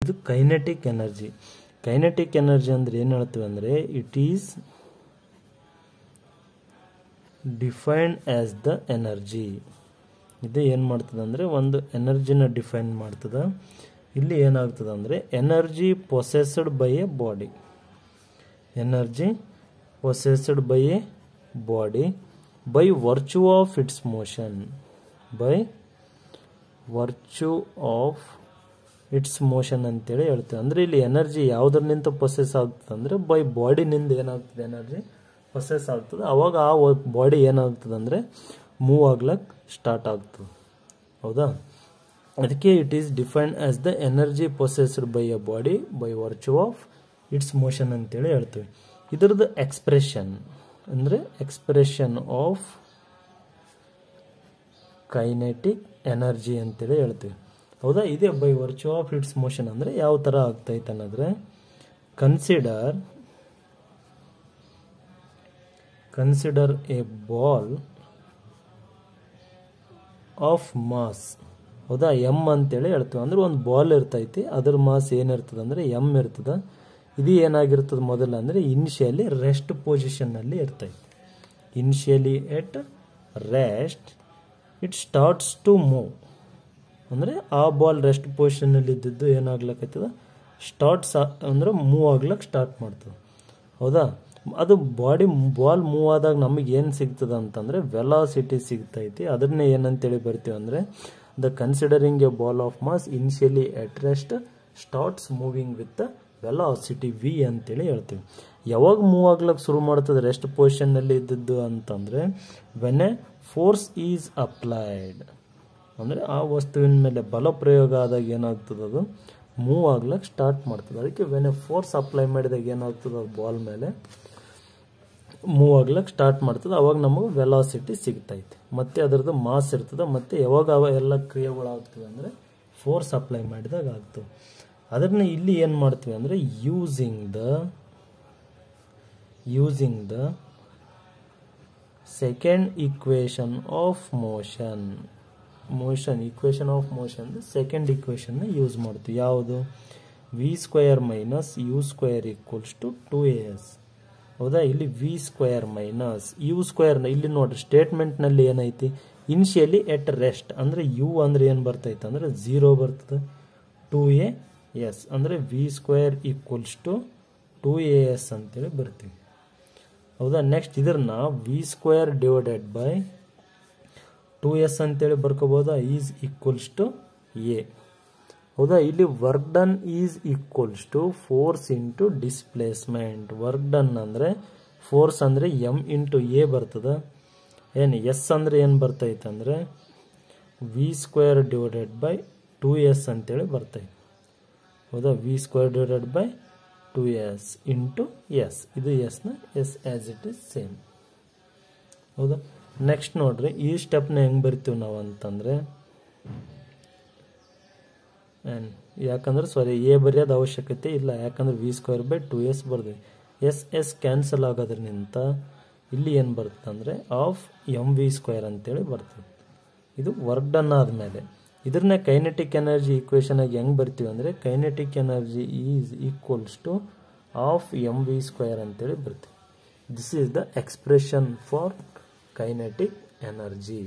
ಇದು kinetic energy. Kinetic energy ಅಂದ್ರೆ ಏನು ಹೇಳ್ತೀವಿ ಅಂದರೆ it is defined as the energy. ಇದು ಏನು ಮಾಡ್ತದೆ ಅಂದರೆ ಒಂದು ಎನರ್ಜಿನ ಡಿಫೈನ್ ಮಾಡ್ತದೆ. ಇಲ್ಲಿ ಏನಾಗ್ತದೆ ಅಂದರೆ energy possessed by A body, energy possessed by A body by virtue of its motion, by virtue of its motion ಅಂತೇಳಿ ಹೇಳ್ತೇವೆ. ಅಂದರೆ ಇಲ್ಲಿ ಎನರ್ಜಿ ಯಾವುದರಿಂದ ಪೊಸೆಸ್ ಆಗ್ತದೆ ಅಂದರೆ ಬೈ ಬಾಡಿನಿಂದ ಏನಾಗ್ತದೆ ಎನರ್ಜಿ ಪೊಸೆಸ್ ಆಗ್ತದೆ. ಅವಾಗ ಆ ಬಾಡಿ ಏನಾಗ್ತದೆ ಅಂದರೆ ಮೂವ್ ಆಗ್ಲಕ್ಕೆ ಸ್ಟಾರ್ಟ್ ಆಗ್ತದೆ. ಹೌದಾ, ಅದಕ್ಕೆ it is defined as the energy possessed by A body by virtue of its motion ಅಂತೇಳಿ ಹೇಳ್ತೀವಿ. ಇದರದ್ದು ಎಕ್ಸ್ಪ್ರೆಷನ್ ಅಂದರೆ ಎಕ್ಸ್ಪ್ರೆಷನ್ ಆಫ್ ಕೈನೆಟಿಕ್ ಎನರ್ಜಿ ಅಂತೇಳಿ ಹೇಳ್ತೀವಿ. ಹೌದಾ, ಇದೇ by virtue of its motion ಅಂದರೆ ಯಾವ ಥರ ಆಗ್ತೈತೆ ಅನ್ನೋದ್ರೆ consider a ball of mass. ಹೌದಾ, ಎಮ್ ಅಂತೇಳಿ ಹೇಳ್ತೀವಿ. ಅಂದ್ರೆ ಒಂದು ಬಾಲ್ ಇರ್ತೈತಿ, ಅದ್ರ ಮಾಸ್ ಏನಿರ್ತದೆ ಅಂದರೆ ಎಮ್ ಇರ್ತದೆ. ಇದು ಏನಾಗಿರ್ತದೆ ಮೊದಲು ಅಂದರೆ ಇನಿಷಿಯಲಿ ರೆಸ್ಟ್ ಪೊಸಿಷನ್ನಲ್ಲಿ ಇರ್ತೈತಿ. Initially at rest it starts to move. ಅಂದರೆ ಆ ಬಾಲ್ ರೆಸ್ಟ್ ಪೊಸಿಷನ್ನಲ್ಲಿ ಇದ್ದಿದ್ದು ಏನಾಗ್ಲಕ್ಕೈತದ ಸ್ಟಾರ್ಟ್ಸ್ ಅಂದರೆ ಮೂವ್ ಆಗ್ಲಕ್ಕೆ ಸ್ಟಾರ್ಟ್ ಮಾಡ್ತದೆ. ಹೌದಾ, ಅದು ಬಾಲ್ ಮೂವ್ ಆದಾಗ ನಮಗೆ ಏನು ಸಿಗ್ತದೆ ಅಂತಂದರೆ ವೆಲಾಸಿಟಿ ಸಿಗ್ತೈತಿ. ಅದನ್ನೇ ಏನಂತೇಳಿ ಬರ್ತೀವಿ ಅಂದರೆ the considering a ball of mass initially at rest starts moving with velocity v ಅಂತೇಳಿ ಹೇಳ್ತೀವಿ. ಯಾವಾಗ ಮೂವ್ ಆಗ್ಲಕ್ಕೆ ಶುರು ಮಾಡ್ತದೆ ರೆಸ್ಟ್ ಪೊಸಿಷನ್ನಲ್ಲಿ ಇದ್ದದ್ದು ಅಂತಂದರೆ when A force is applied, ಅಂದರೆ ಆ ವಸ್ತುವಿನ ಮೇಲೆ ಬಲ ಪ್ರಯೋಗ ಆದಾಗ ಏನಾಗ್ತದೆ ಅದು ಮೂವ್ ಆಗ್ಲಕ್ಕೆ ಸ್ಟಾರ್ಟ್ ಮಾಡ್ತದೆ. ಅದಕ್ಕೆ ವೆನ್ ಎ ಫೋರ್ಸ್ ಅಪ್ಲೈ ಮಾಡಿದಾಗ ಏನಾಗ್ತದೆ ಅದು ಬಾಲ್ ಮೇಲೆ ಮೂವ್ ಆಗ್ಲಕ್ಕೆ ಸ್ಟಾರ್ಟ್ ಮಾಡ್ತದೆ. ಅವಾಗ ನಮಗೆ ವೆಲಾಸಿಟಿ ಸಿಗ್ತೈತೆ, ಮತ್ತೆ ಅದರದ್ದು ಮಾಸ್ ಇರ್ತದೆ. ಮತ್ತು ಯಾವಾಗ ಅವ ಎಲ್ಲ ಕ್ರಿಯೆಗಳಾಗ್ತವೆ ಅಂದರೆ ಫೋರ್ಸ್ ಅಪ್ಲೈ ಮಾಡಿದಾಗ ಆಗ್ತವೆ. ಅದನ್ನ ಇಲ್ಲಿ ಏನು ಮಾಡ್ತೀವಿ ಅಂದರೆ using the second equation of motion equation of motion second ಈಕ್ವೇಷನ್ನ ಯೂಸ್ ಮಾಡ್ತೀವಿ. ಯಾವುದು v square minus u square equals to 2as. ಹೌದಾ, ಇಲ್ಲಿ v square minus u square, ಇಲ್ಲಿ ನೋಡ್ರಿ ಸ್ಟೇಟ್ಮೆಂಟ್ನಲ್ಲಿ ಏನೈತಿ ಇನಿಷಿಯಲಿ ಎಟ್ ರೆಸ್ಟ್ ಅಂದರೆ ಯು ಅಂದ್ರೆ ಏನು ಬರ್ತೈತೆ ಅಂದರೆ 0 ಬರ್ತದೆ. 2as ಅಂದರೆ V square equals to 2as ಅಂತೇಳಿ ಬರ್ತೀವಿ. ಹೌದಾ, ನೆಕ್ಸ್ಟ್ ಇದನ್ನ V square divided by 2s ಅಂತೇಳಿ ಬರ್ಕೋಬೋದಾ, ಈಸ್ ಈಕ್ವಲ್ಸ್ ಟು ಎ. ಹೌದಾ, ಇಲ್ಲಿ work done is equals to force into displacement. Work done ಅಂದರೆ ಫೋರ್ಸ್ ಅಂದರೆ ಎಮ್ ಇಂಟು ಎ ಬರ್ತದೆ. ಏನು ಎಸ್ ಅಂದರೆ ಏನು ಬರ್ತೈತೆ ಅಂದರೆ V square divided by 2s ಅಂತೇಳಿ ಬರ್ತೈತೆ. ಹೌದಾ, v square divided by 2s into s. ಇದು ಎಸ್ನ s as it is same. ಹೌದಾ, ನೆಕ್ಸ್ಟ್ ನೋಡ್ರಿ ಈ ಸ್ಟೆಪ್ನ ಹೆಂಗೆ ಬರ್ತೀವಿ ನಾವು ಅಂತಂದರೆ ಯಾಕಂದ್ರೆ ಎ ಬರೆಯೋದು ಅವಶ್ಯಕತೆ ಇಲ್ಲ, ಯಾಕಂದ್ರೆ ವಿ ಸ್ಕ್ವೇರ್ ಬೈ 2s ಬರ್ತೀವಿ. ಎಸ್ ಕ್ಯಾನ್ಸಲ್ ಆಗೋದ್ರಿಂದ ಇಲ್ಲಿ ಏನು ಬರುತ್ತೆ ಅಂದರೆ ಆಫ್ ಎಮ್ ವಿ ಸ್ಕ್ವೇರ್ ಅಂತೇಳಿ ಬರ್ತದೆ. ಇದು ವರ್ಕ್ ಡನ್ ಆದಮೇಲೆ ಇದನ್ನ ಕೈನೆಟಿಕ್ ಎನರ್ಜಿ ಈಕ್ವೇಷನ್ ಆಗಿ ಹೆಂಗೆ ಬರ್ತೀವಿ ಅಂದರೆ kinetic energy is equals to half m v square ಅಂತೇಳಿ ಬರ್ತೀವಿ. This is the expression for kinetic energy.